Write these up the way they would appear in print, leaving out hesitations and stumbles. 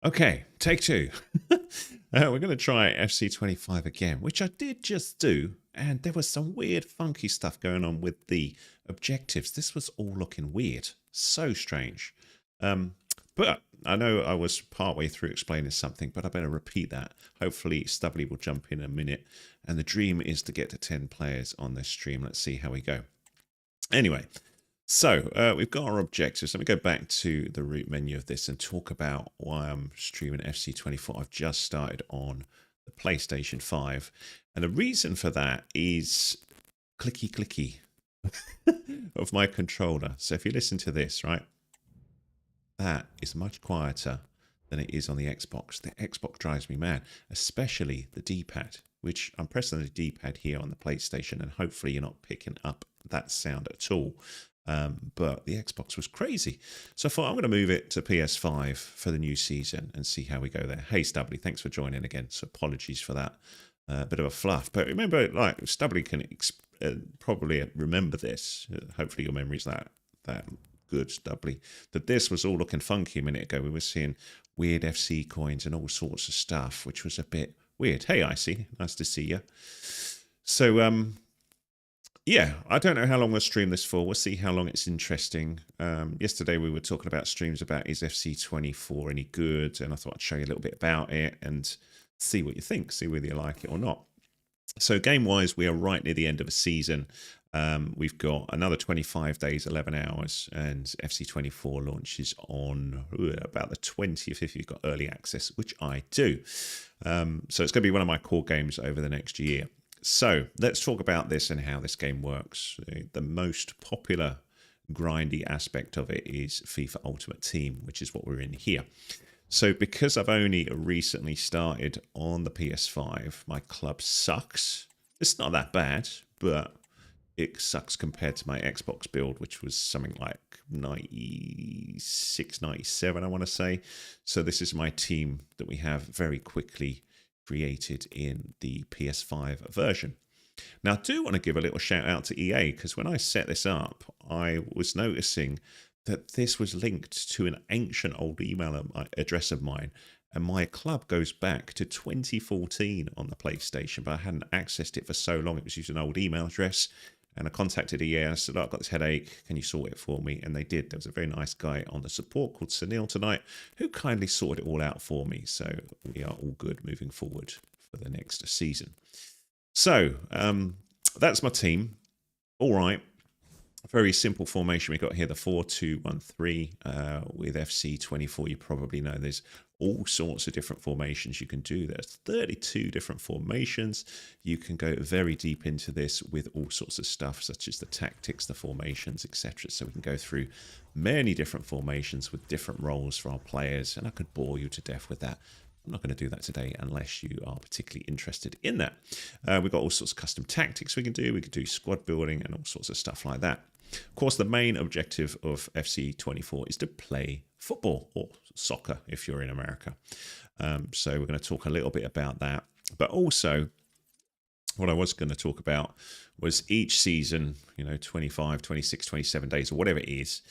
Okay, take two. We're going to try FC25 again, which I did just do, and there was some weird, funky stuff going on with the objectives. This was all looking weird. So strange. But I know I was partway through explaining something, but I better repeat that. Hopefully, Stubbly will jump in a minute. And the dream is to get to 10 players on this stream. Let's see how we go. Anyway, so we've got our objectives. Let me go back to the root menu of this and talk about why I'm streaming FC24. I've just started on the PlayStation 5. And the reason for that is clicky clicky of my controller. So if you listen to this, right, that is much quieter than it is on the Xbox. The Xbox drives me mad, especially the D-pad, which I'm pressing the D-pad here on the PlayStation, and hopefully you're not picking up that sound at all. But the Xbox was crazy. So I thought I'm going to move it to PS5 for the new season and see how we go there. Hey, Stubbly, thanks for joining again. So apologies for that bit of a fluff. But remember, like, Stubbly can probably remember this. Hopefully your memory's that good, Stubbly. That this was all looking funky a minute ago. We were seeing weird FC coins and all sorts of stuff, which was a bit weird. Hey, Icy, nice to see you. So, yeah, I don't know how long we'll stream this for. We'll see how long it's interesting. Yesterday we were talking about streams about is FC24 any good, and I thought I'd show you a little bit about it and see what you think, see whether you like it or not. So game-wise, we are right near the end of a season. We've got another 25 days, 11 hours, and FC24 launches on about the 20th if you've got early access, which I do. So it's going to be one of my core games over the next year. So let's talk about this and how this game works. The most popular grindy aspect of it is FIFA Ultimate Team, which is what we're in here. So because I've only recently started on the PS5, my club sucks. It's not that bad, but it sucks compared to my Xbox build, which was something like 96, 97, I want to say. So this is my team that we have very quickly created in the PS5 version. Now, I do want to give a little shout out to EA, because when I set this up, I was noticing that this was linked to an ancient old email address of mine, and my club goes back to 2014 on the PlayStation, but I hadn't accessed it for so long. It was using an old email address, and I contacted EA and I said, oh, I've got this headache, can you sort it for me? And they did. There was a very nice guy on the support called Sunil tonight who kindly sorted it all out for me. So we are all good moving forward for the next season. So that's my team. All right. Very simple formation we got here, the 4-2-1-3 with FC24. You probably know there's all sorts of different formations you can do. There's 32 different formations. You can go very deep into this with all sorts of stuff, such as the tactics, the formations, etc. So we can go through many different formations with different roles for our players, and I could bore you to death with that. I'm not going to do that today unless you are particularly interested in that. We've got all sorts of custom tactics we can do. We can do squad building and all sorts of stuff like that. Of course, the main objective of FC24 is to play football, or soccer if you're in America. So we're going to talk a little bit about that. But also, what I was going to talk about was each season, 25, 26, 27 days, or whatever it is,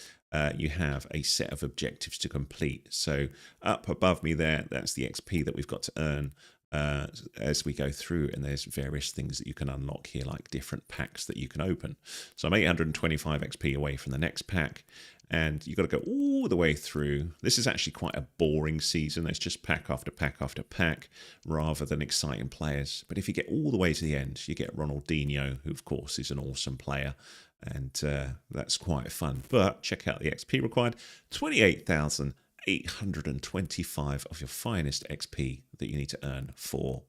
you have a set of objectives to complete. So up above me there, that's the XP that we've got to earn as we go through, and there's various things that you can unlock here, like different packs that you can open. So I'm 825 XP away from the next pack, and you've got to go all the way through. This is actually quite a boring season. It's just pack after pack after pack rather than exciting players. But if you get all the way to the end, you get Ronaldinho, who of course is an awesome player, and that's quite fun. But check out the XP required, 28,825 of your finest XP that you need to earn for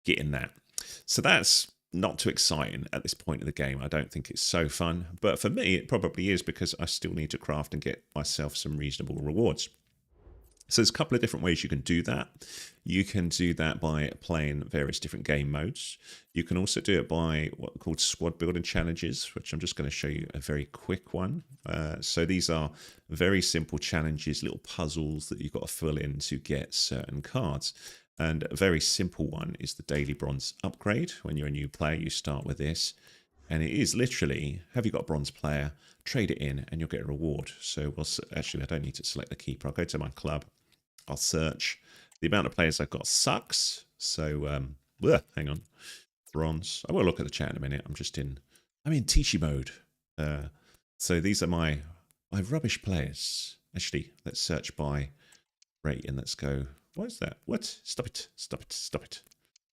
getting that. So that's not too exciting at this point of the game. I don't think it's so fun, but for me it probably is, because I still need to craft and get myself some reasonable rewards. So there's a couple of different ways you can do that. You can do that by playing various different game modes. You can also do it by what are called squad building challenges, which I'm just going to show you a very quick one. So these are very simple challenges, little puzzles that you've got to fill in to get certain cards. And a very simple one is the daily bronze upgrade. When you're a new player, you start with this. And it is literally, have you got a bronze player, trade it in, and you'll get a reward. So actually, I don't need to select the keeper. I'll go to my club. I'll search. The amount of players I've got sucks. So, hang on. Bronze. I will look at the chat in a minute. I'm in Tishi mode. So these are my rubbish players. Actually, let's search by rate and let's go. What is that? What? Stop it. Stop it. Stop it.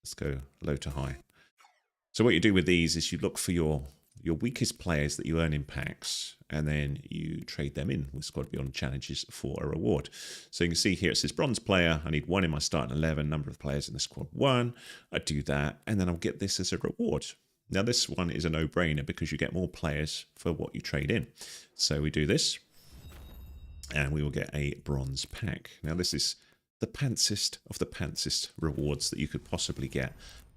Let's go low to high. So what you do with these is you look for your weakest players that you earn in packs, and then you trade them in with Squad Beyond challenges for a reward. So you can see here it says bronze player. I need 1 in my starting 11, number of players in the squad 1. I do that, and then I'll get this as a reward. Now this one is a no-brainer because you get more players for what you trade in. So we do this, and we will get a bronze pack. Now this is the pantsist of the pantsist rewards that you could possibly get.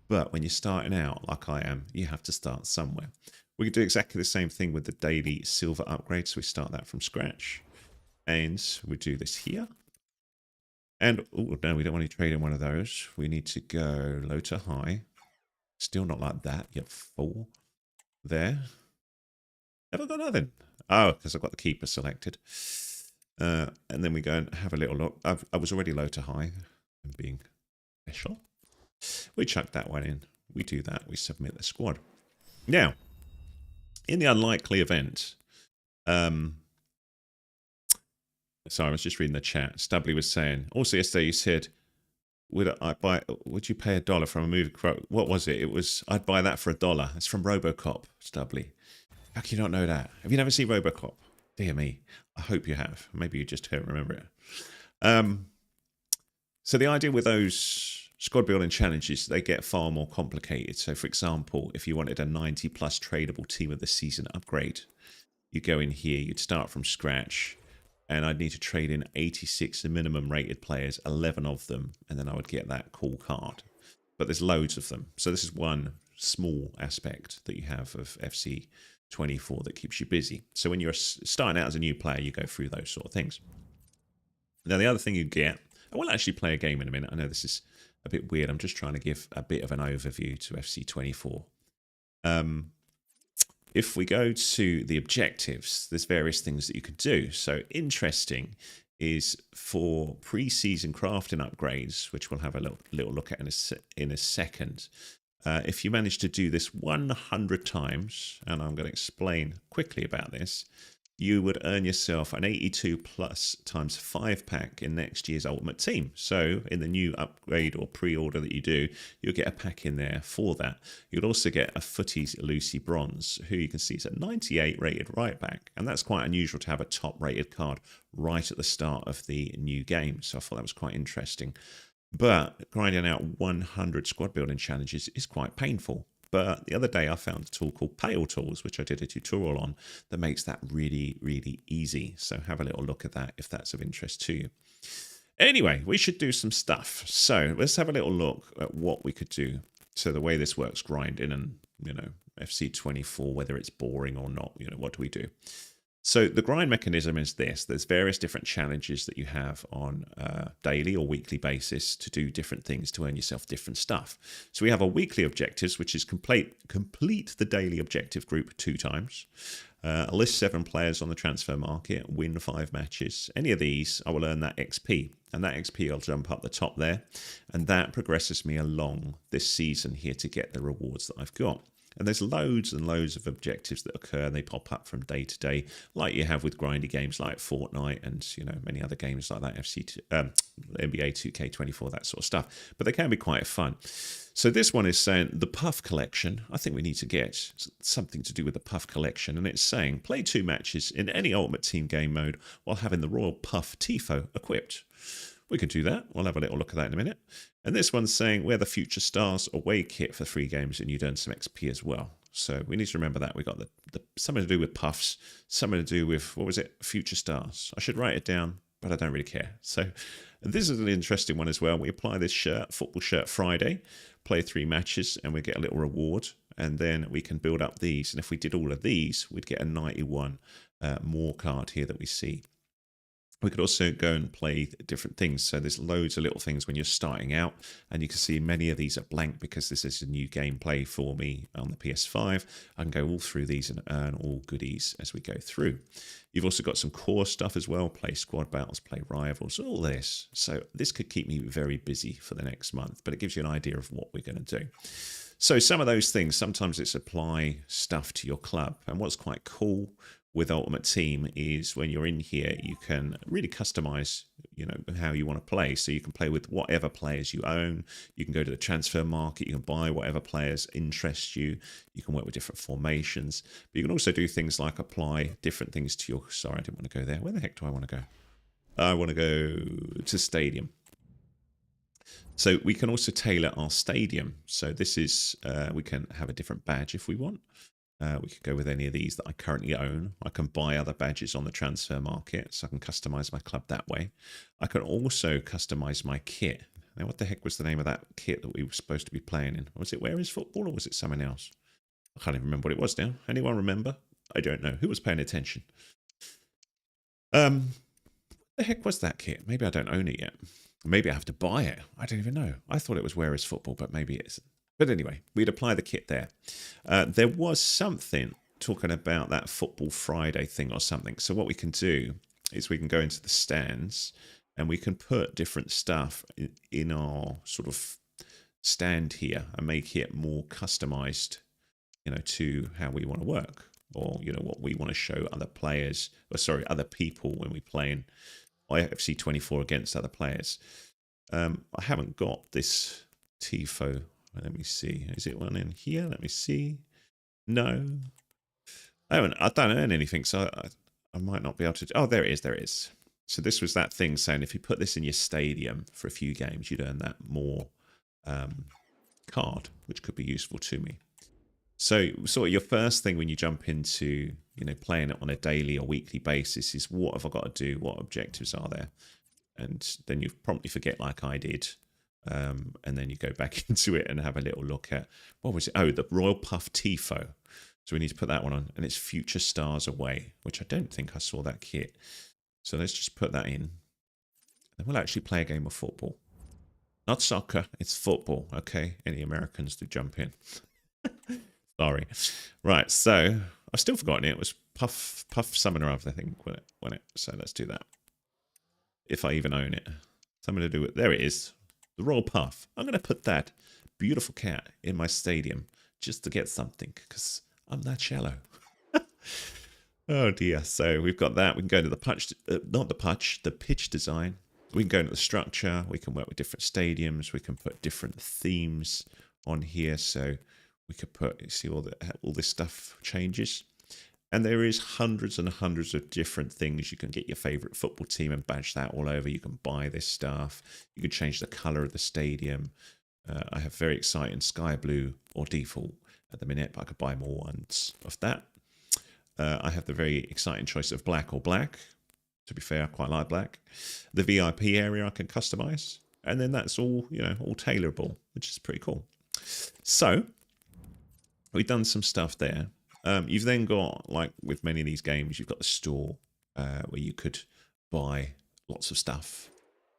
But when you're starting out, like I am, you have to start somewhere. We can do exactly the same thing with the daily silver upgrade. So we start that from scratch. And we do this here. And, oh, no, we don't want to trade in one of those. We need to go low to high. Still not like that. You have 4 there. Have I got nothing? Oh, because I've got the keeper selected. And then we go and have a little look. I was already low to high. I'm being special. We chuck that one in. We do that. We submit the squad. Now, in the unlikely event, sorry, I was just reading the chat. Stubbly was saying, also yesterday you said, would you pay $1 from a movie quote? What was it? It was, I'd buy that for $1. It's from RoboCop, Stubbly. How can you not know that? Have you never seen RoboCop? Dear me. I hope you have. Maybe you just don't remember it. So the idea with those squad building challenges, they get far more complicated. So for example, if you wanted a 90 plus tradable team of the season upgrade, you go in here, you'd start from scratch, and I'd need to trade in 86 minimum rated players, 11 of them, and then I would get that cool card. But there's loads of them. So this is one small aspect that you have of FC24 that keeps you busy. So when you're starting out as a new player, you go through those sort of things. Now the other thing you get, I will actually play a game in a minute. I know this is a bit weird. I'm just trying to give a bit of an overview to FC24. If we go to the objectives, there's various things that you could do. So interesting is for pre-season crafting upgrades, which we'll have a little look at in a second. If you manage to do this 100 times, and I'm going to explain quickly about this, you would earn yourself an 82 plus times 5 pack in next year's Ultimate Team. So in the new upgrade or pre-order that you do, you'll get a pack in there for that. You'll also get a Footies Lucy Bronze, who you can see is a 98 rated right back. And that's quite unusual to have a top rated card right at the start of the new game. So I thought that was quite interesting. But grinding out 100 squad building challenges is quite painful. But the other day I found a tool called Pale Tools, which I did a tutorial on, that makes that really, really easy. So have a little look at that if that's of interest to you. Anyway, we should do some stuff. So let's have a little look at what we could do. So the way this works, grinding and, FC24, whether it's boring or not, what do we do? So the grind mechanism is this. There's various different challenges that you have on a daily or weekly basis to do different things to earn yourself different stuff. So we have our weekly objectives, which is complete the daily objective group 2 times. List 7 players on the transfer market, win 5 matches. Any of these, I will earn that XP. And that XP will jump up the top there. And that progresses me along this season here to get the rewards that I've got. And there's loads and loads of objectives that occur, and they pop up from day to day, like you have with grindy games like Fortnite and many other games like that, NBA 2K24, that sort of stuff. But they can be quite fun. So this one is saying the Puff Collection. I think we need to get something to do with the Puff Collection, and it's saying play 2 matches in any Ultimate Team game mode while having the Royal Puff Tifo equipped. We could do that. We'll have a little look at that in a minute. And this one's saying wear the Future Stars away kit for 3 games and you'd earn some XP as well. So we need to remember that. We got the something to do with puffs, something to do with, what was it? Future Stars. I should write it down, but I don't really care. So this is an interesting one as well. We apply this shirt, Football Shirt Friday, play 3 matches, and we get a little reward. And then we can build up these. And if we did all of these, we'd get a 91 more card here that we see. We could also go and play different things. So there's loads of little things when you're starting out, and you can see many of these are blank because this is a new gameplay for me on the PS5. I can go all through these and earn all goodies as we go through. You've also got some core stuff as well, play squad battles, play rivals, all this. So this could keep me very busy for the next month, but it gives you an idea of what we're going to do. So some of those things, sometimes it's apply stuff to your club. And what's quite cool with Ultimate Team is when you're in here, you can really customize, how you want to play. So you can play with whatever players you own. You can go to the transfer market. You can buy whatever players interest you. You can work with different formations. But you can also do things like apply different things to your... Sorry, I didn't want to go there. Where the heck do I want to go? I want to go to Stadium. So we can also tailor our stadium. So this is, we can have a different badge if we want. We could go with any of these that I currently own. I can buy other badges on the transfer market, so I can customize my club that way. I can also customize my kit. Now, what the heck was the name of that kit that we were supposed to be playing in? Was it Where Is Football or was it someone else? I can't even remember what it was now. Anyone remember? I don't know. Who was paying attention? What the heck was that kit? Maybe I don't own it yet. Maybe I have to buy it. I don't even know. I thought it was Where Is Football, but maybe it isn't. But anyway, we'd apply the kit there. There was something talking about that Football Friday thing or something. So what we can do is we can go into the stands and we can put different stuff in our sort of stand here and make it more customized, to how we want to work, or, what we want to show other players, or sorry, other people when we play in IFC 24 against other players. I haven't got this TIFO. Let me see. Is it one in here? Let me see. No. I don't earn anything, so I might not be able to... Oh, there it is. There it is. So this was that thing saying if you put this in your stadium for a few games, you'd earn that more card, which could be useful to me. So sort of your first thing when you jump into, playing it on a daily or weekly basis is what have I got to do? What objectives are there? And then you promptly forget like I did. And then you go back into it and have a little look at, what was it? Oh, the Royal Puff Tifo. So we need to put that one on. And it's Future Stars Away, which I don't think I saw that kit. So let's just put that in. And we'll actually play a game of football. Not soccer, it's football. Okay, any Americans do jump in. Sorry. Right, so I've still forgotten it. It was Puff Summoner, I think, wasn't it? So let's do that. If I even own it. Something to do with... There it is. The Royal Puff. I'm going to put that beautiful cat in my stadium just to get something because I'm that shallow. Oh dear. So we've got that. We can go to the the pitch design. We can go into the structure. We can work with different stadiums. We can put different themes on here. So we could put, you see all this stuff changes. And there is hundreds and hundreds of different things. You can get your favorite football team and badge that all over. You can buy this stuff. You can change the color of the stadium. I have very exciting sky blue or default at the minute, but I could buy more ones of that. I have the very exciting choice of black or black. To be fair, I quite like black. The VIP area I can customize. And then that's all, all tailorable, which is pretty cool. So we've done some stuff there. You've then got, like with many of these games, you've got the store where you could buy lots of stuff.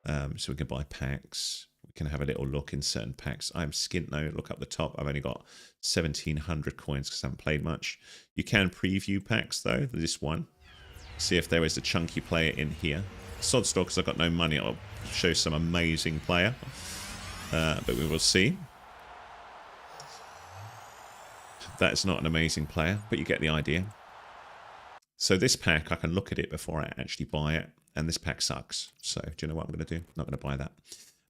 So we can buy packs. We can have a little look in certain packs. I'm skint though. Look up the top. I've only got 1,700 coins because I haven't played much. You can preview packs though. This one. See if there is a chunky player in here. Sod's law because I've got no money. I'll show some amazing player. But we will see. That's not an amazing player, but you get the idea. So this pack, I can look at it before I actually buy it, and this pack sucks. So do you know what I'm going to do? I'm not going to buy that.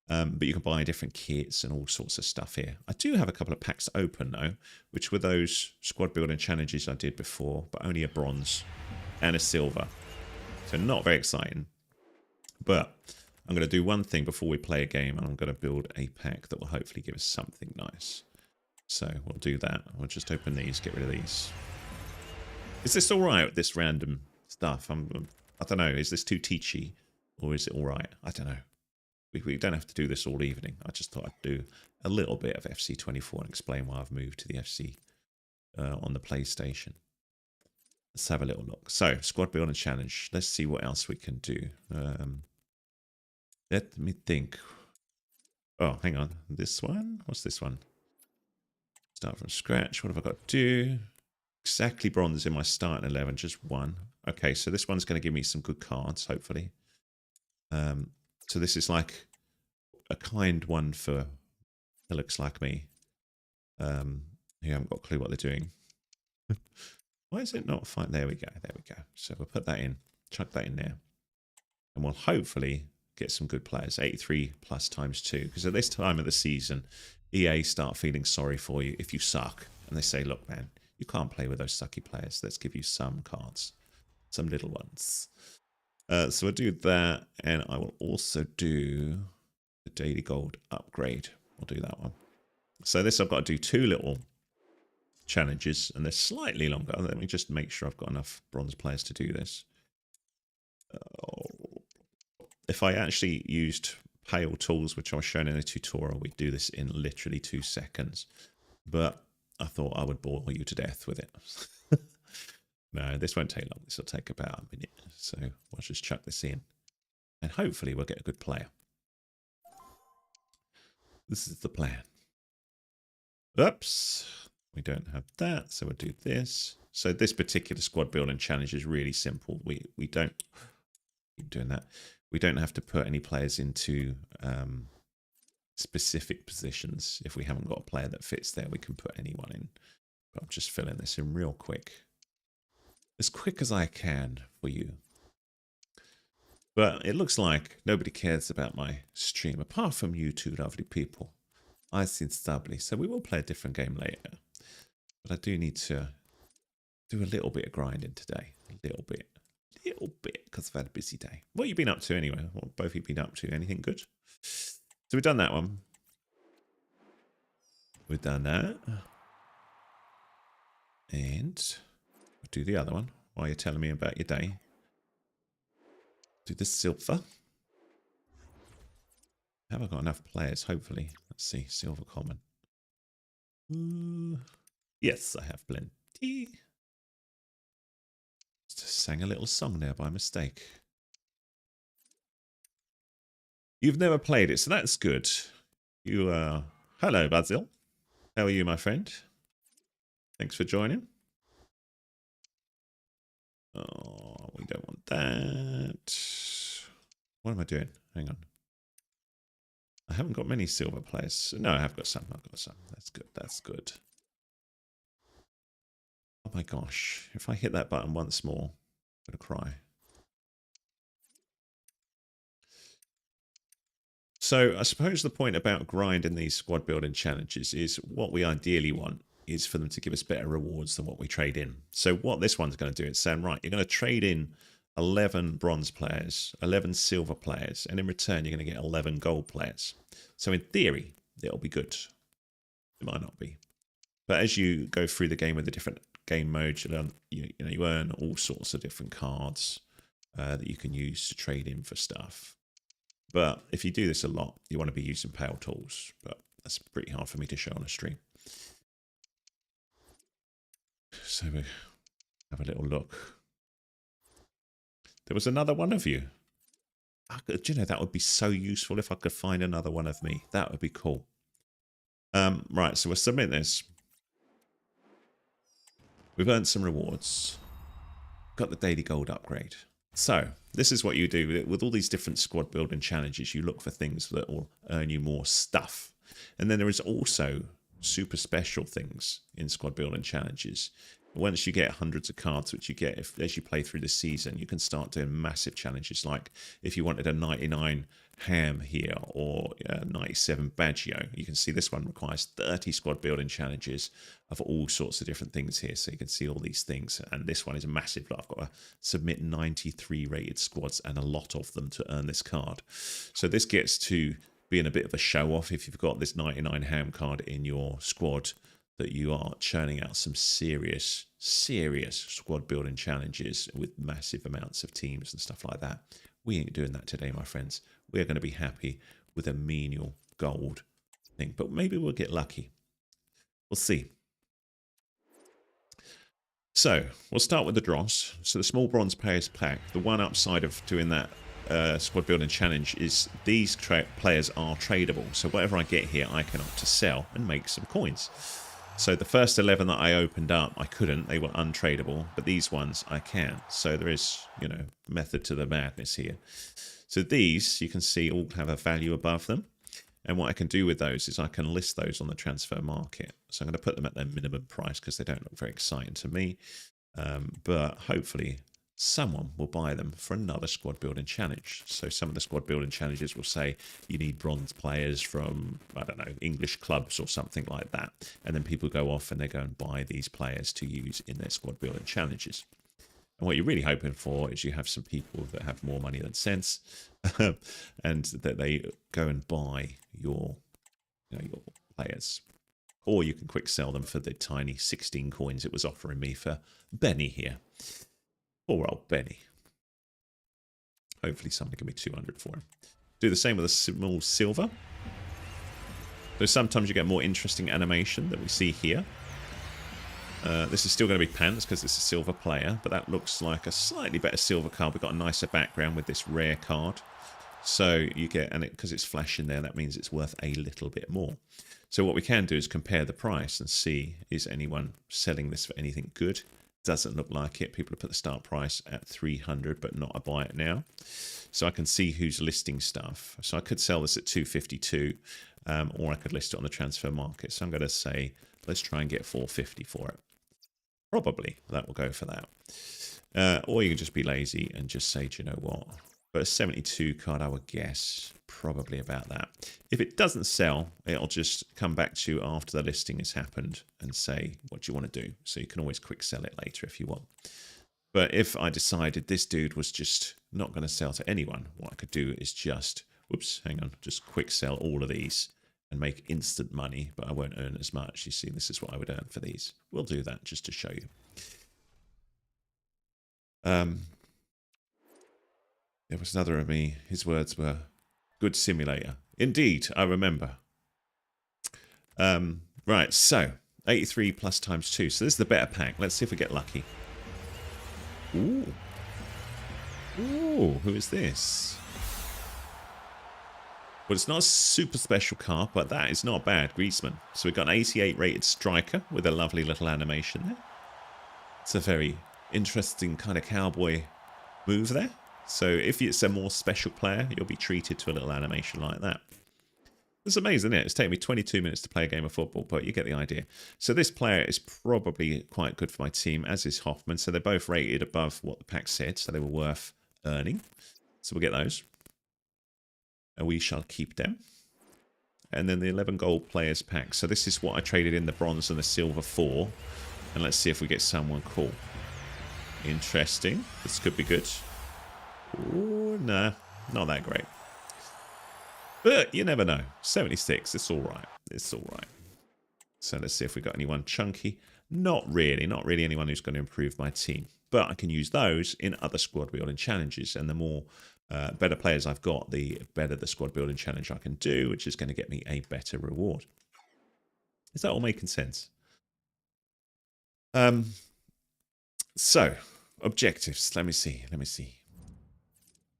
But you can buy different kits and all sorts of stuff here. I do have a couple of packs open, though, which were those squad building challenges I did before, but only a bronze and a silver. So not very exciting. But I'm going to do one thing before we play a game, and I'm going to build a pack that will hopefully give us something nice. So we'll do that. We'll just open these, get rid of these. Is this all right with this random stuff? I don't know. Is this too teachy? Or is it all right? I don't know. We don't have to do this all evening. I just thought I'd do a little bit of FC24 and explain why I've moved to the FC on the PlayStation. Let's have a little look. So, squad building challenge. Let's see what else we can do. Let me think. Oh, hang on. This one? What's this one? Start from scratch. What have I got to do? Exactly bronze in my starting 11, just one. Okay, so this one's going to give me some good cards, hopefully. So this is like a kind one for it looks like me. Who haven't got a clue what they're doing. Why is it not fine? There we go. There we go. So we'll put that in. Chuck that in there. And we'll hopefully get some good players. 83 plus times 2. Because at this time of the season, EA start feeling sorry for you if you suck. And they say, look, man, you can't play with those sucky players. Let's give you some cards. Some little ones. So we'll do that. And I will also do the daily gold upgrade. We'll do that one. So this I've got to do 2 little challenges, and they're slightly longer. Let me just make sure I've got enough bronze players to do this. If I actually used pale tools, which I was shown in a tutorial, we'd do this in literally 2 seconds. But I thought I would bore you to death with it. No, this won't take long. This will take about a minute. So we'll just chuck this in. And hopefully we'll get a good player. This is the plan. Oops. We don't have that, so we'll do this. So this particular squad building challenge is really simple. We don't keep doing that. We don't have to put any players into specific positions. If we haven't got a player that fits there, we can put anyone in. But I'm just filling this in real quick. As quick as I can for you. But it looks like nobody cares about my stream, apart from you two lovely people. I seem stubbly, so we will play a different game later. But I do need to do a little bit of grinding today. A little bit, because I've had a busy day. What have you been up to anyway? What both of you been up to? Anything good? So we've done that one. We've done that. And we'll do the other one while you're telling me about your day. Do the silver. Have I got enough players? Hopefully. Let's see. Silver common. Yes, I have plenty. Just sang a little song there by mistake. You've never played it, so that's good. You hello, Basil. How are you, my friend? Thanks for joining. Oh, we don't want that. What am I doing? Hang on. I haven't got many silver players. No, I have got some. I've got some. That's good. That's good. Oh my gosh. If I hit that button once more, I'm going to cry. So I suppose the point about grinding these squad building challenges is what we ideally want is for them to give us better rewards than what we trade in. So what this one's going to do is saying, right, you're going to trade in 11 bronze players, 11 silver players, and in return you're going to get 11 gold players. So in theory, it'll be good. It might not be. But as you go through the game with the different game modes, you earn all sorts of different cards that you can use to trade in for stuff. But if you do this a lot, you want to be using pale tools. But that's pretty hard for me to show on a stream. So we have a little look. There was another one of you. Do you know, that would be so useful if I could find another one of me. That would be cool. Right, so we'll submit this. We've earned some rewards. Got the daily gold upgrade. So, this is what you do. With all these different squad building challenges, you look for things that will earn you more stuff. And then there is also super special things in squad building challenges. Once you get hundreds of cards, which you get as you play through the season, you can start doing massive challenges. Like if you wanted a 99 ham here or 97 Baggio, you can see this one requires 30 squad building challenges of all sorts of different things here. So you can see all these things. And this one is massive. I've got to submit 93 rated squads and a lot of them to earn this card. So this gets to being a bit of a show off if you've got this 99 ham card in your squad, that you are churning out some serious squad building challenges with massive amounts of teams and stuff like that. We ain't doing that today, my friends. We're going to be happy with a menial gold thing, but maybe we'll get lucky. We'll see. So we'll start with the dross. So the small bronze players pack, the one upside of doing that squad building challenge is these players are tradable. So whatever I get here, I can opt to sell and make some coins. So the first 11 that I opened up, I couldn't. They were untradeable, but these ones I can. So there is, you know, method to the madness here. So these, you can see, all have a value above them. And what I can do with those is I can list those on the transfer market. So I'm going to put them at their minimum price because they don't look very exciting to me. But hopefully someone will buy them for another squad building challenge. So some of the squad building challenges will say you need bronze players from, I don't know, English clubs or something like that. And then people go off and they go and buy these players to use in their squad building challenges. And what you're really hoping for is you have some people that have more money than sense and that they go and buy your, you know, your players. Or you can quick sell them for the tiny 16 coins it was offering me for Benny here. Poor old Benny. Hopefully somebody can be 200 for him. Do the same with a small silver. So sometimes you get more interesting animation that we see here. This is still going to be pants because it's a silver player, but that looks like a slightly better silver card. We've got a nicer background with this rare card. So you get, and because it's flashing there, that means it's worth a little bit more. So what we can do is compare the price and see, is anyone selling this for anything good? Doesn't look like it. People have put the start price at 300, but not a buy it now. So I can see who's listing stuff. So I could sell this at 252, or I could list it on the transfer market. So I'm going to say, let's try and get 450 for it. Probably that will go for that. Or you can just be lazy and just say, do you know what? But a 72 card, I would guess, probably about that. If it doesn't sell, it'll just come back to you after the listing has happened and say, what do you want to do? So you can always quick sell it later if you want. But if I decided this dude was just not going to sell to anyone, what I could do is just, whoops, hang on, just quick sell all of these and make instant money, but I won't earn as much. You see, this is what I would earn for these. We'll do that just to show you. There was another of me. His words were, good simulator. Indeed, I remember. Right, so 83 plus times 2. So this is the better pack. Let's see if we get lucky. Ooh. Ooh, who is this? Well, it's not a super special card, but that is not bad. Griezmann. So we've got an 88 rated striker with a lovely little animation there. It's a very interesting kind of cowboy move there. So if it's a more special player, you'll be treated to a little animation like that. It's amazing, isn't it? It's taken me 22 minutes to play a game of football, but you get the idea. So this player is probably quite good for my team, as is Hoffman. So they're both rated above what the pack said, so they were worth earning. So we'll get those. And we shall keep them. And then the 11 gold players pack. So this is what I traded in the bronze and the silver for. And let's see if we get someone cool. Interesting. This could be good. Oh, no, not that great. But you never know. 76, it's all right. It's all right. So let's see if we got anyone chunky. Not really. Not really anyone who's going to improve my team. But I can use those in other squad building challenges. And the more better players I've got, the better the squad building challenge I can do, which is going to get me a better reward. Is that all making sense? So, objectives. Let me see.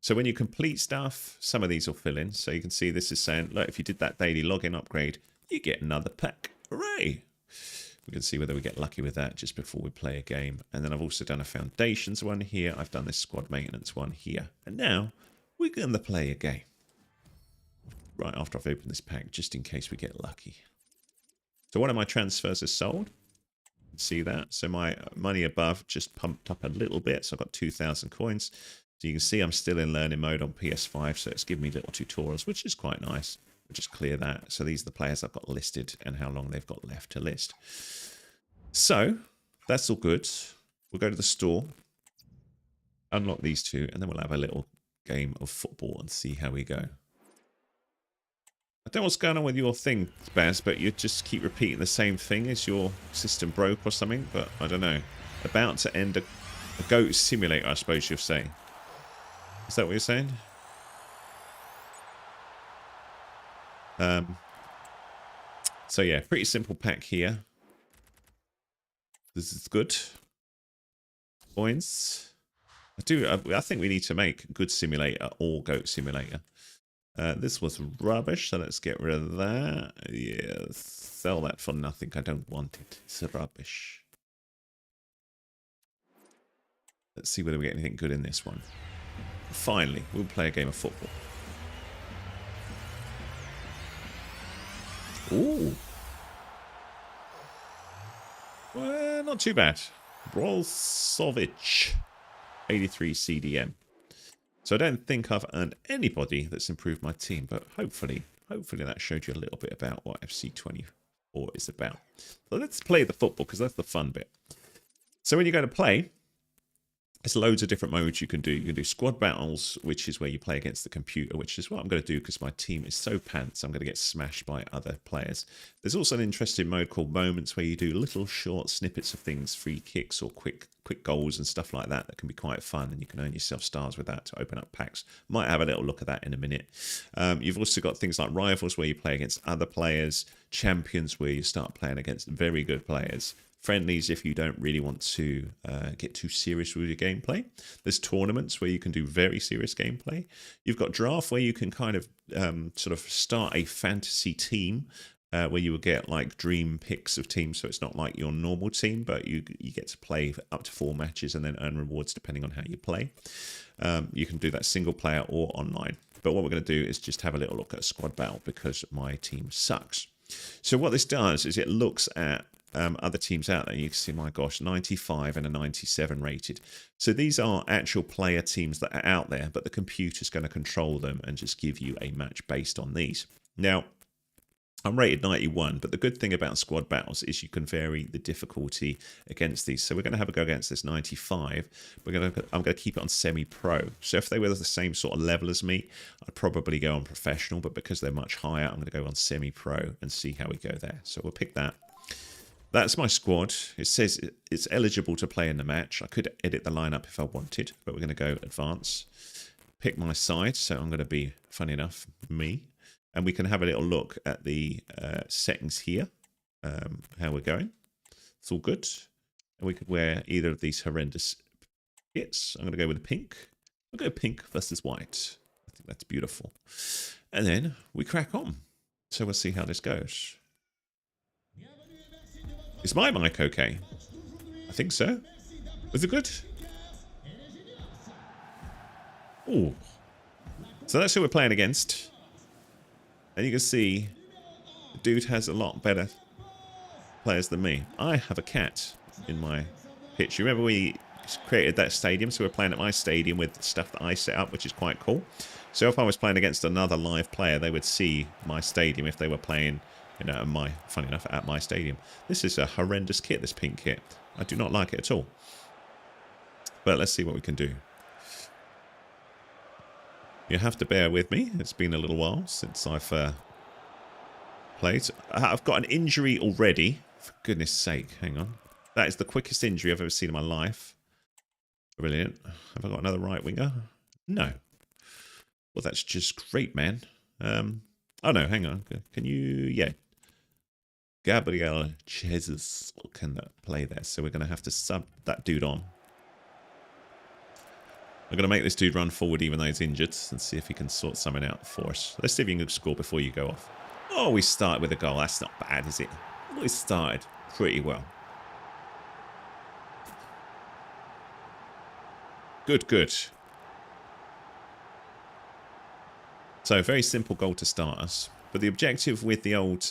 So when you complete stuff, some of these will fill in. So you can see this is saying, look, if you did that daily login upgrade, you get another pack. Hooray! We can see whether we get lucky with that just before we play a game. And then I've also done a foundations one here. I've done this squad maintenance one here. And now we're going to play a game. Right after I've opened this pack, just in case we get lucky. So one of my transfers is sold. See that? So my money above just pumped up a little bit. So I've got 2,000 coins. So you can see I'm still in learning mode on PS5, so it's giving me little tutorials, which is quite nice. We'll just clear that. So these are the players I've got listed and how long they've got left to list. So that's all good. We'll go to the store, unlock these two, and then we'll have a little game of football and see how we go. I don't know what's going on with your thing, Baz, but you just keep repeating the same thing. Is your system broke or something? But I don't know. About to end a goat simulator, I suppose you're saying. Is that what you're saying? So yeah, pretty simple pack here. This is good. Points. I think we need to make Good Simulator or Goat Simulator. This was rubbish, so let's get rid of that. Yeah, sell that for nothing. I don't want it. It's rubbish. Let's see whether we get anything good in this one. Finally, we'll play a game of football. Ooh. Well, not too bad. Brolsovic, 83 CDM. So I don't think I've earned anybody that's improved my team, but hopefully that showed you a little bit about what FC24 is about. So let's play the football, because that's the fun bit. So when you go to play, there's loads of different modes you can do. You can do squad battles, which is where you play against the computer, which is what I'm going to do because my team is so pants. I'm going to get smashed by other players. There's also an interesting mode called moments where you do little short snippets of things, free kicks or quick goals and stuff like that. That can be quite fun, and you can earn yourself stars with that to open up packs. Might have a little look at that in a minute. You've also got things like rivals where you play against other players, champions where you start playing against very good players, friendlies if you don't really want to get too serious with your gameplay. There's tournaments where you can do very serious gameplay. You've got draft where you can kind of sort of start a fantasy team where you will get like dream picks of teams, so it's not like your normal team, but you get to play up to 4 matches and then earn rewards depending on how you play. You can do that single player or online. But what we're going to do is just have a little look at a squad battle because my team sucks. So what this does is it looks at other teams out there. You can see, my gosh, 95 and a 97 rated. So these are actual player teams that are out there, but the computer's going to control them and just give you a match based on these. Now, I'm rated 91, but the good thing about squad battles is you can vary the difficulty against these. So we're going to have a go against this 95. I'm going to keep it on semi-pro. So if they were the same sort of level as me, I'd probably go on professional, but because they're much higher, I'm going to go on semi-pro and see how we go there. So we'll pick that. That's my squad. It says it's eligible to play in the match. I could edit the lineup if I wanted, but we're going to go advance. Pick my side, so I'm going to be, funny enough, me. And we can have a little look at the settings here, how we're going. It's all good. And we could wear either of these horrendous kits. I'm going to go with pink. We'll go pink versus white. I think that's beautiful. And then we crack on. So we'll see how this goes. Is my mic okay? I think so. Was it good? Ooh. So that's who we're playing against. And you can see the dude has a lot better players than me. I have a cat in my pitch. You remember we created that stadium? So we're playing at my stadium with stuff that I set up, which is quite cool. So if I was playing against another live player, they would see my stadium if they were playing, you know, funny enough, at my stadium. This is a horrendous kit, this pink kit. I do not like it at all. But let's see what we can do. You have to bear with me. It's been a little while since I've played. I've got an injury already. For goodness sake, hang on. That is the quickest injury I've ever seen in my life. Brilliant. Have I got another right winger? No. Well, that's just great, man. Oh no, hang on. Can you... Yeah. Gabriel Jesus can play there. So we're going to have to sub that dude on. I'm going to make this dude run forward even though he's injured and see if he can sort something out for us. Let's see if you can score before you go off. Oh, we started with a goal. That's not bad, is it? We started pretty well. Good, good. So, very simple goal to start us. But the objective with the old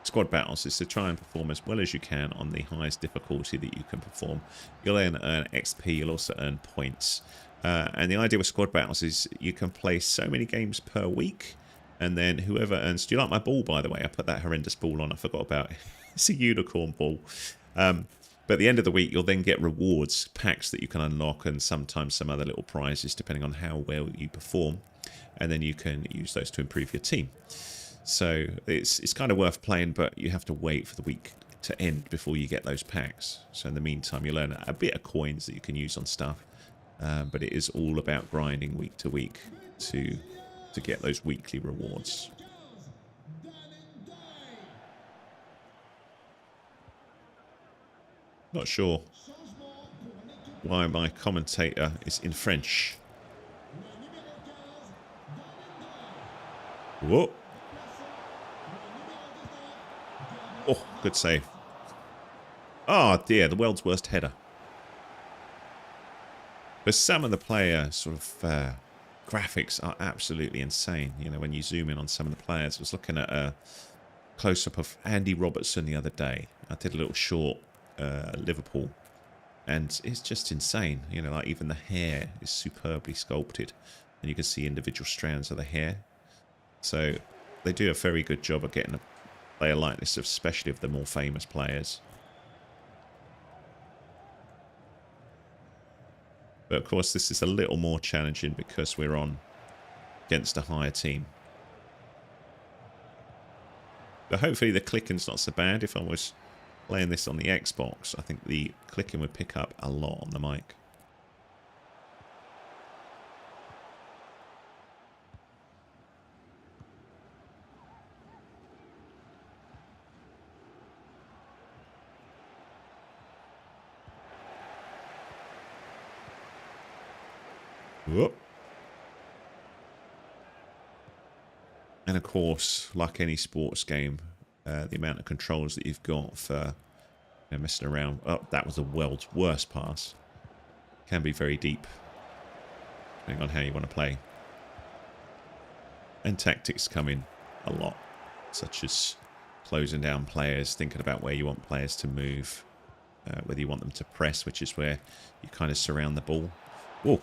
squad battles is to try and perform as well as you can on the highest difficulty that you can perform. You'll then earn XP, you'll also earn points. And the idea with squad battles is you can play so many games per week, and then whoever earns... Do you like my ball, by the way? I put that horrendous ball on, I forgot about it. It's a unicorn ball. But at the end of the week, you'll then get rewards, packs that you can unlock, and sometimes some other little prizes, depending on how well you perform. And then you can use those to improve your team. So it's kind of worth playing, but you have to wait for the week to end before you get those packs. So in the meantime, you'll earn a bit of coins that you can use on stuff. But it is all about grinding week to week to get those weekly rewards. Not sure why my commentator is in French. Whoa. Oh, good save. Oh dear, the world's worst header. But some of the player sort of graphics are absolutely insane. You know, when you zoom in on some of the players. I was looking at a close-up of Andy Robertson the other day. I did a little short Liverpool. And it's just insane. You know, like even the hair is superbly sculpted. And you can see individual strands of the hair. So they do a very good job of getting a player likeness, especially of the more famous players. But of course, this is a little more challenging because we're on against a higher team. But hopefully the clicking's not so bad. If I was playing this on the Xbox, I think the clicking would pick up a lot on the mic. Whoop. And of course, like any sports game, the amount of controls that you've got for messing around. Oh, that was the world's worst pass. Can be very deep, depending on how you want to play. And tactics come in a lot, such as closing down players, thinking about where you want players to move, whether you want them to press, which is where you kind of surround the ball. Whoa.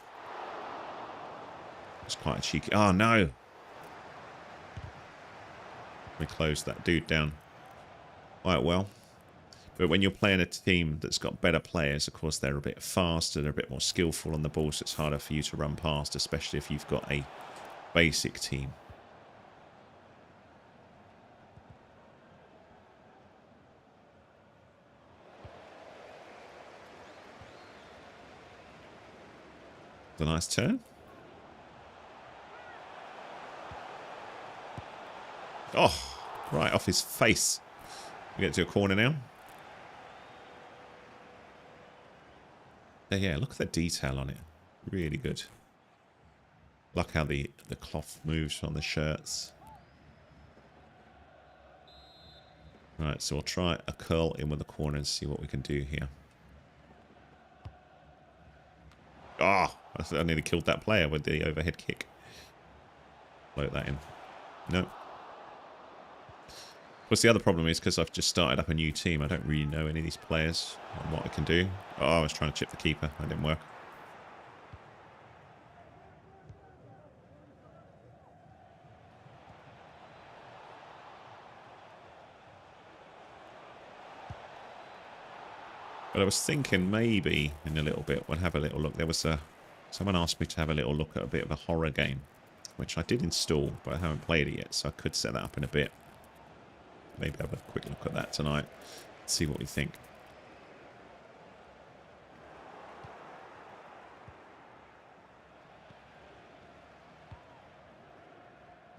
It's quite a cheeky... Oh, no! We closed that dude down quite well. But when you're playing a team that's got better players, of course, they're a bit faster, they're a bit more skillful on the ball, so it's harder for you to run past, especially if you've got a basic team. It's a nice turn. Oh, right off his face. We get to a corner now. Yeah, look at the detail on it. Really good. Like how the cloth moves on the shirts. Right, so we'll try a curl in with the corner and see what we can do here. Oh, I nearly killed that player with the overhead kick. Float that in. Nope. Of course, the other problem is because I've just started up a new team, I don't really know any of these players and what I can do. Oh, I was trying to chip the keeper. That didn't work. But I was thinking maybe in a little bit we'll have a little look. There was someone asked me to have a little look at a bit of a horror game, which I did install, but I haven't played it yet, so I could set that up in a bit. Maybe have a quick look at that tonight. See what we think.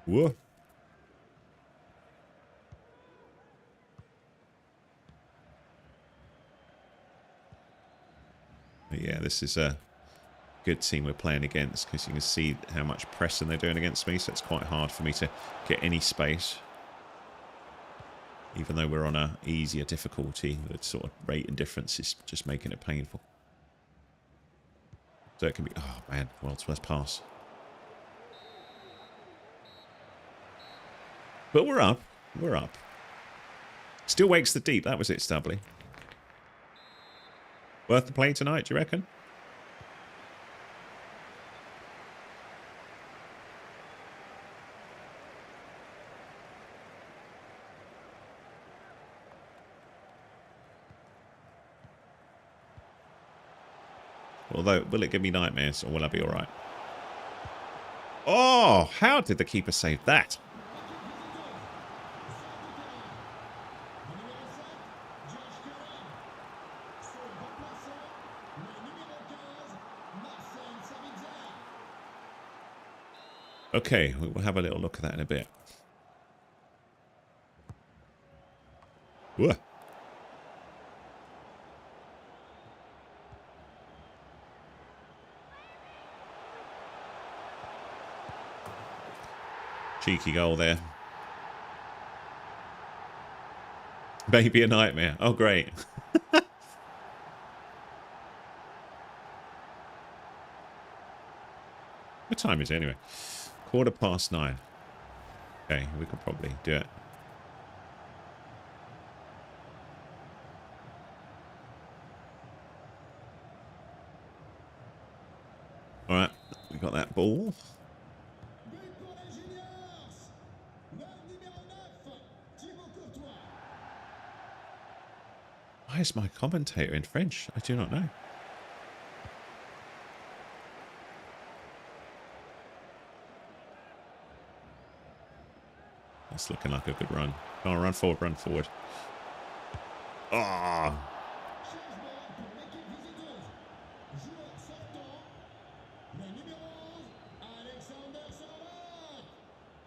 Whoa. But yeah, this is a good team we're playing against because you can see how much pressing they're doing against me, so it's quite hard for me to get any space. Even though we're on a easier difficulty, the sort of rate and difference is just making it painful. So it can be... Oh, man. World's worst pass. But we're up. We're up. Still wakes the deep. That was it, Stubbly. Worth the play tonight, do you reckon? Although, will it give me nightmares or will I be alright? Oh, how did the keeper save that? Okay, we'll have a little look at that in a bit. Whoa. Cheeky goal there. Maybe a nightmare. Oh, great. What time is it anyway? 9:15. Okay, we could probably do it. All right, we got that ball. Why is my commentator in French? I do not know. That's looking like a good run. Oh, run forward, run forward. Ah. Oh.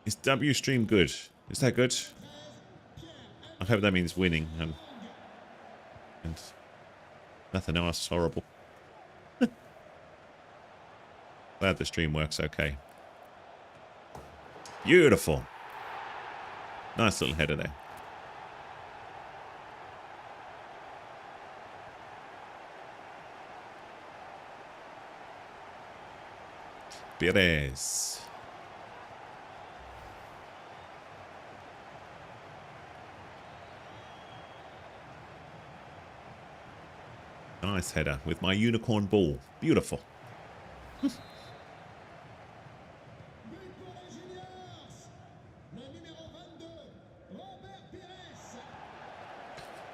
Is W stream good? Is that good? I hope that means winning and nothing else is horrible. Glad the stream works okay. Beautiful. Nice little header there. Pires. Nice header with my unicorn ball. Beautiful.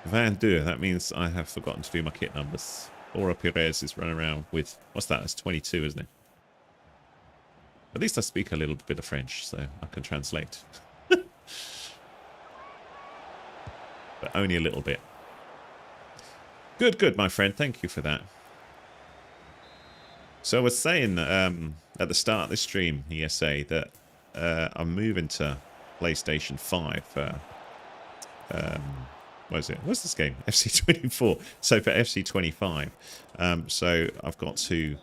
Van Deux, that means I have forgotten to do my kit numbers. Laura Pires is running around with, what's that? That's 22, isn't it? At least I speak a little bit of French, so I can translate. But only a little bit. Good, good, my friend. Thank you for that. So I was saying at the start of the stream, ESA, that I'm moving to PlayStation 5. What is it? What's this game? FC24. So for FC25. So I've got to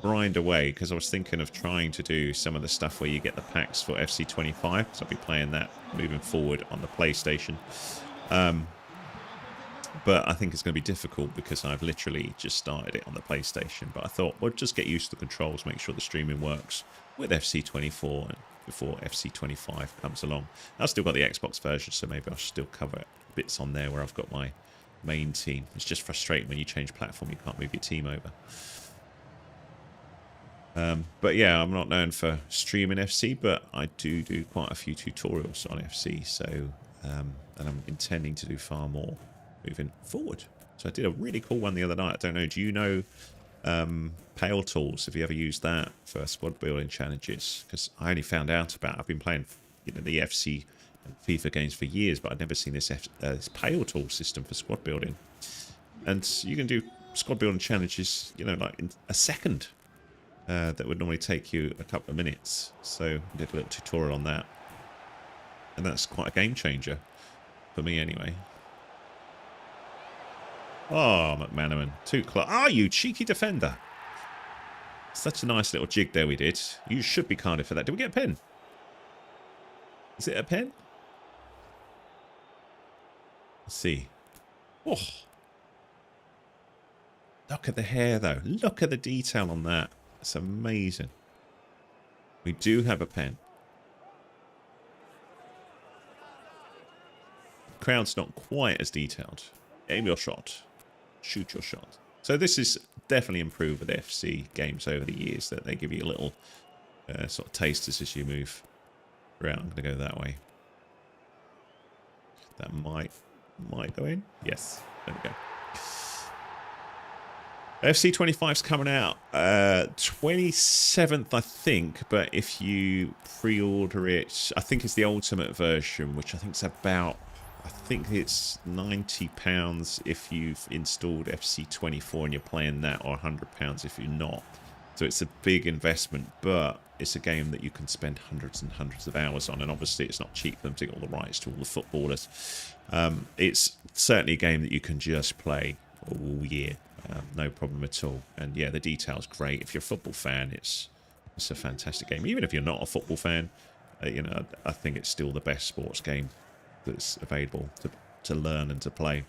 grind away because I was thinking of trying to do some of the stuff where you get the packs for FC25. So I'll be playing that moving forward on the PlayStation. But I think it's going to be difficult because I've literally just started it on the PlayStation. But I thought, well, just get used to the controls, make sure the streaming works with FC24 before FC25 comes along. I've still got the Xbox version, so maybe I'll still cover bits on there where I've got my main team. It's just frustrating when you change platform, you can't move your team over. But yeah, I'm not known for streaming FC, but I do quite a few tutorials on FC. So, and I'm intending to do far more moving forward. So I did a really cool one the other night. I don't know, do you know Pale Tools? Have you ever used that for squad building challenges? Because I only found out about, I've been playing the FC and FIFA games for years, but I'd never seen this Pale Tool system for squad building. And you can do squad building challenges, like in a second. That would normally take you a couple of minutes. So I did a little tutorial on that. And that's quite a game changer. For me anyway. Oh, McManaman. Too close. Ah, you cheeky defender. Such a nice little jig there we did. You should be carded for that. Did we get a pen? Is it a pen? Let's see. Oh. Look at the hair, though. Look at the detail on that. It's amazing. We do have a pen. The crowd's not quite as detailed. Aim your shot. Shoot your shot. So this is definitely improved with FC games over the years, that they give you a little sort of tasters as you move around. I'm going to go that way. That might go in. Yes. There we go. FC25's coming out 27th, I think, but if you pre-order it, I think it's the ultimate version, which I think is about, I think it's £90 if you've installed FC24 and you're playing that, or £100 if you're not. So it's a big investment, but it's a game that you can spend hundreds and hundreds of hours on, and obviously it's not cheap for them to get all the rights to all the footballers. It's certainly a game that you can just play all year. No problem at all. And yeah, the detail's great. If you're a football fan, it's a fantastic game. Even if you're not a football fan, You know, I think it's still the best sports game that's available to learn and to play.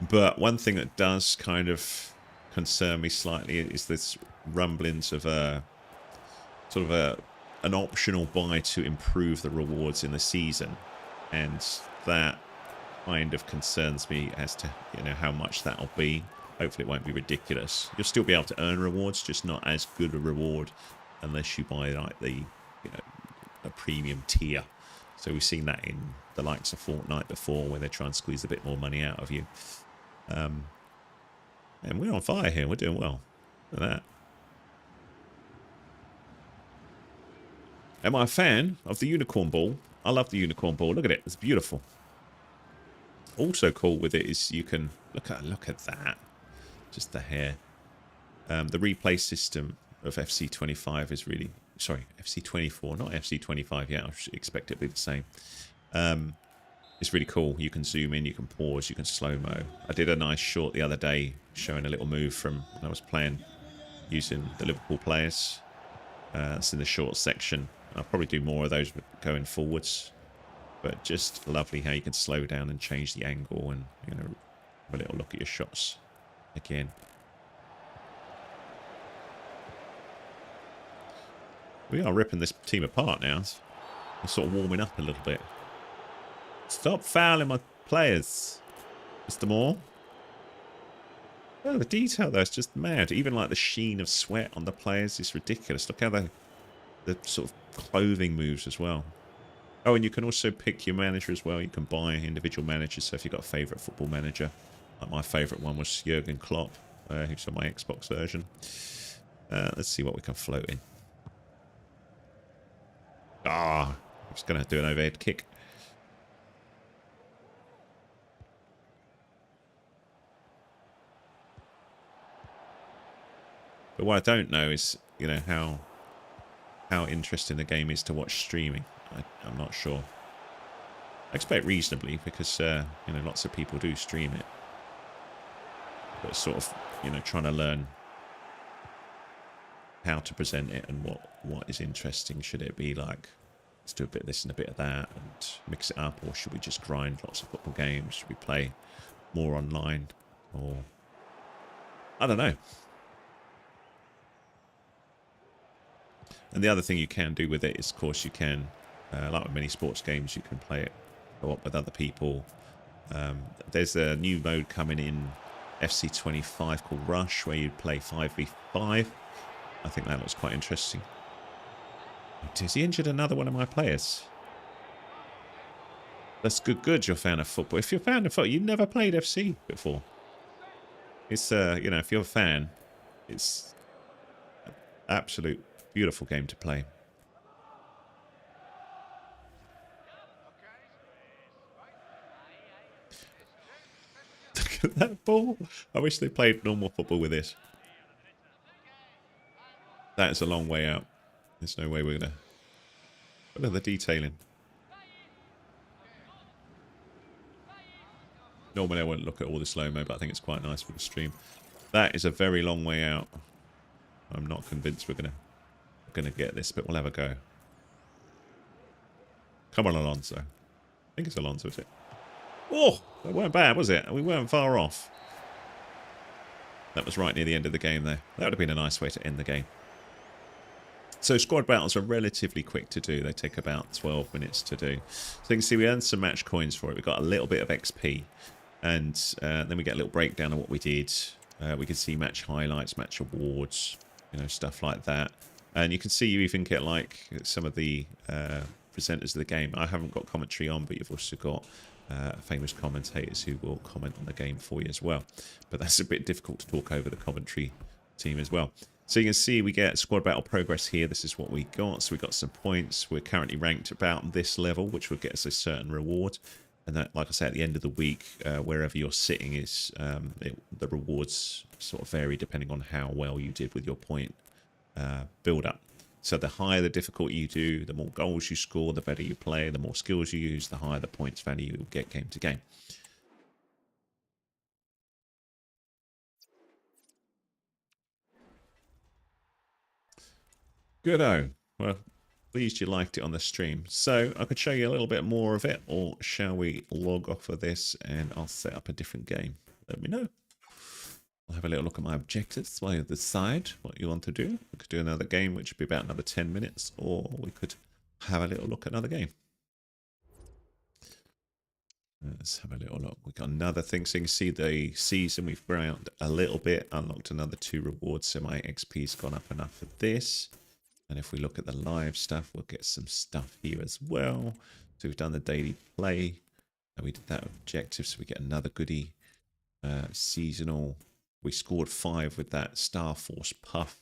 But one thing that does kind of concern me slightly is this rumblings of a sort of an optional buy to improve the rewards in the season, and that kind of concerns me as to, you know, how much that'll be. Hopefully it won't be ridiculous. You'll still be able to earn rewards, just not as good a reward unless you buy like the, you know, a premium tier. So we've seen that in the likes of Fortnite before, where they try and squeeze a bit more money out of you. And we're on fire here. We're doing well. Look at that. Am I a fan of the unicorn ball? I love the unicorn ball. Look at it. It's beautiful. Also cool with it is you can look at that. Just the hair. The replay system of FC25 is really, sorry, FC24, not FC25. Yeah, I should expect it to be the same. It's really cool. You can zoom in, you can pause, you can slow-mo. I did a nice short the other day showing a little move from when I was playing using the Liverpool players. It's in the short section. I'll probably do more of those going forwards. But just lovely how you can slow down and change the angle and, you know, have a little look at your shots again. We are ripping this team apart now. We're sort of warming up a little bit. Stop fouling my players, Mr. Moore. Oh, the detail though is just mad. Even like the sheen of sweat on the players is ridiculous. Look how the sort of clothing moves as well. Oh, and you can also pick your manager as well. You can buy individual managers. So if you've got a favourite football manager, like my favourite one was Jurgen Klopp, who's on my Xbox version. Let's see what we can float in. Ah, I'm just going to do an overhead kick. But what I don't know is, you know, how interesting the game is to watch streaming. I'm not sure. I expect reasonably because, you know, lots of people do stream it. But sort of, you know, trying to learn how to present it and what is interesting. Should it be like, let's do a bit of this and a bit of that and mix it up? Or should we just grind lots of football games? Should we play more online? Or, I don't know. And the other thing you can do with it is, of course, you can, like with many sports games, you can play it go up with other people. There's a new mode coming in FC25 called Rush, where you play 5v5. I think that looks quite interesting. Has he injured another one of my players? That's good. You're a fan of football. If you're a fan of football, you've never played FC before. It's, you know, if you're a fan, it's an absolute beautiful game to play. Look at that ball. I wish they played normal football with this. That is a long way out. There's no way we're going to... Look at the detailing. Normally I wouldn't look at all the slow-mo, but I think it's quite nice for the stream. That is a very long way out. I'm not convinced we're gonna get this, but we'll have a go. Come on, Alonso. I think it's Alonso, is it? Oh, that weren't bad, was it? We weren't far off. That was right near the end of the game there. That would have been a nice way to end the game. So squad battles are relatively quick to do. They take about 12 minutes to do. So you can see we earned some match coins for it. We got a little bit of XP. And then we get a little breakdown of what we did. We can see match highlights, match awards, you know, stuff like that. And you can see you even get like some of the presenters of the game. I haven't got commentary on, but you've also got famous commentators who will comment on the game for you as well. But that's a bit difficult to talk over the commentary team as well. So you can see we get squad battle progress here. This is what we got. So we got some points. We're currently ranked about this level, which will get us a certain reward. And that, like I say, at the end of the week, wherever you're sitting is the rewards sort of vary depending on how well you did with your point build up. So the higher the difficulty you do, the more goals you score, the better you play, the more skills you use, the higher the points value you'll get game to game. Good-o. Well, pleased you liked it on the stream. So I could show you a little bit more of it, or shall we log off of this and I'll set up a different game? Let me know. I'll have a little look at my objectives while you decide what you want to do. We could do another game, which would be about another 10 minutes, or we could have a little look at another game. Let's have a little look. We've got another thing. So you can see the season we've ground a little bit. Unlocked another 2 rewards. So my XP's gone up enough for this. And if we look at the live stuff, we'll get some stuff here as well. So we've done the daily play. And we did that objective. So we get another goodie. Seasonal. We scored 5 with that Star Force Puff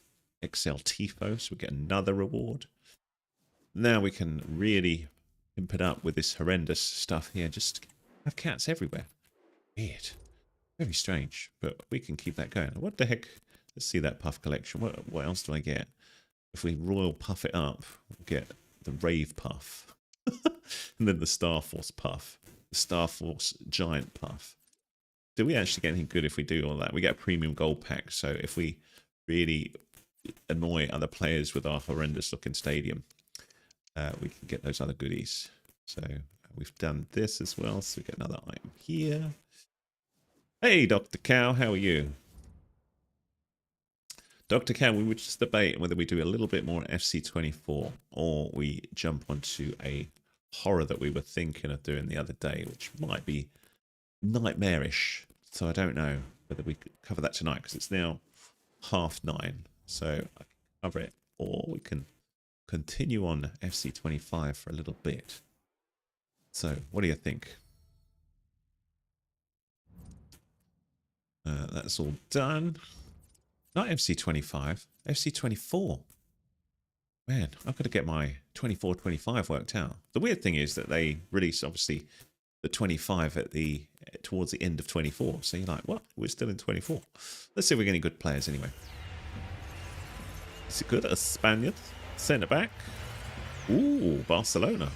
XL Tifo. So we get another reward. Now we can really pimp it up with this horrendous stuff here. Just have cats everywhere. Weird. Very strange. But we can keep that going. What the heck? Let's see that puff collection. What else do I get? If we royal puff it up, we'll get the Rave Puff. And then the Star Force Puff. The Star Force Giant Puff. Do we actually get anything good if we do all that? We get a premium gold pack. So if we really annoy other players with our horrendous looking stadium, we can get those other goodies. So we've done this as well. So we get another item here. Hey, Dr. Cow, how are you? Dr. Cow, we were just debating whether we do a little bit more FC24 or we jump onto a horror that we were thinking of doing the other day, which might be nightmarish. So I don't know whether we could cover that tonight because it's now 9:30. So I can cover it, or we can continue on FC25 for a little bit. So what do you think? That's all done. Not FC25, FC24. Man, I've got to get my 24-25 worked out. The weird thing is that they release, obviously, the 25 at towards the end of 24. So you're like, what? We're still in 24. Let's see if we're getting good players anyway. Is it good? A Spaniard. Centre back. Ooh, Barcelona.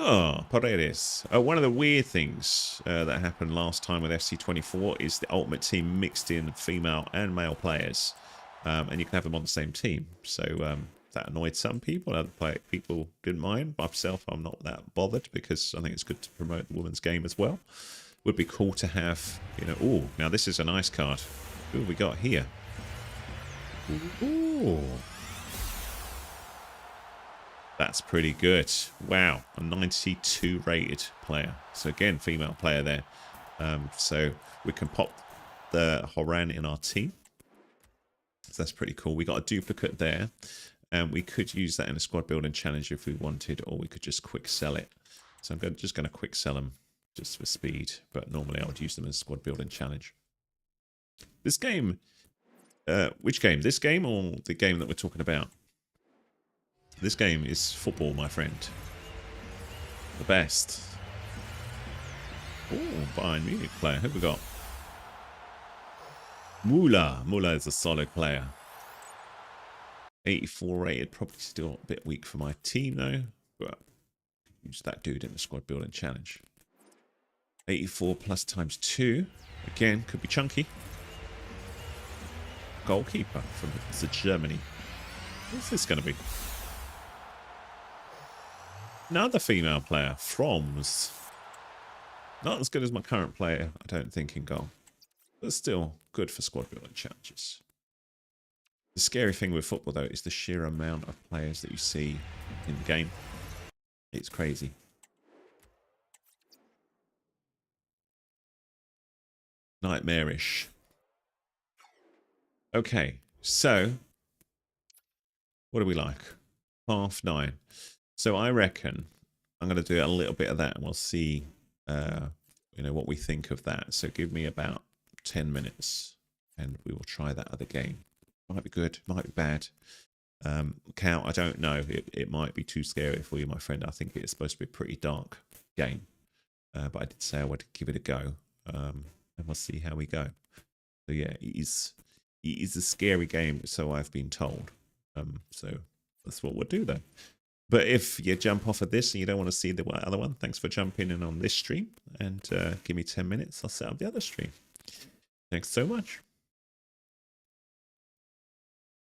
Oh, Paredes. One of the weird things that happened last time with FC24 is the Ultimate Team mixed in female and male players. And you can have them on the same team. So that annoyed some people. Other people didn't mind. Myself, I'm not that bothered because I think it's good to promote the women's game as well. Would be cool to have, you know, ooh, now this is a nice card. Who have we got here? Ooh. That's pretty good. Wow, a 92 rated player. So again, female player there. So we can pop the Horan in our team. So that's pretty cool. We got a duplicate there. And we could use that in a squad building challenge if we wanted, or we could just quick sell it. So I'm just going to quick sell them just for speed. But normally I would use them in a squad building challenge. This game, which game? This game or the game that we're talking about? This game is football, my friend. The best. Oh, Bayern Munich player. Who have we got? Müller. Müller is a solid player. 84 rated. Probably still a bit weak for my team, though. But use that dude in the squad building challenge. 84 plus times 2. Again, could be chunky. Goalkeeper from Germany. What's this going to be? Another female player, Froms. Not as good as my current player, I don't think, in goal. But still good for squad building challenges. The scary thing with football, though, is the sheer amount of players that you see in the game. It's crazy. Nightmarish. Okay, so what do we like? 9:30. So I reckon I'm going to do a little bit of that, and we'll see, you know, what we think of that. So give me about 10 minutes, and we will try that other game. Might be good, might be bad. Count, I don't know. It might be too scary for you, my friend. I think it's supposed to be a pretty dark game, but I did say I would give it a go, and we'll see how we go. So yeah, it is a scary game, so I've been told. So that's what we'll do though. But if you jump off of this and you don't want to see the other one, thanks for jumping in on this stream. And give me 10 minutes, I'll set up the other stream. Thanks so much.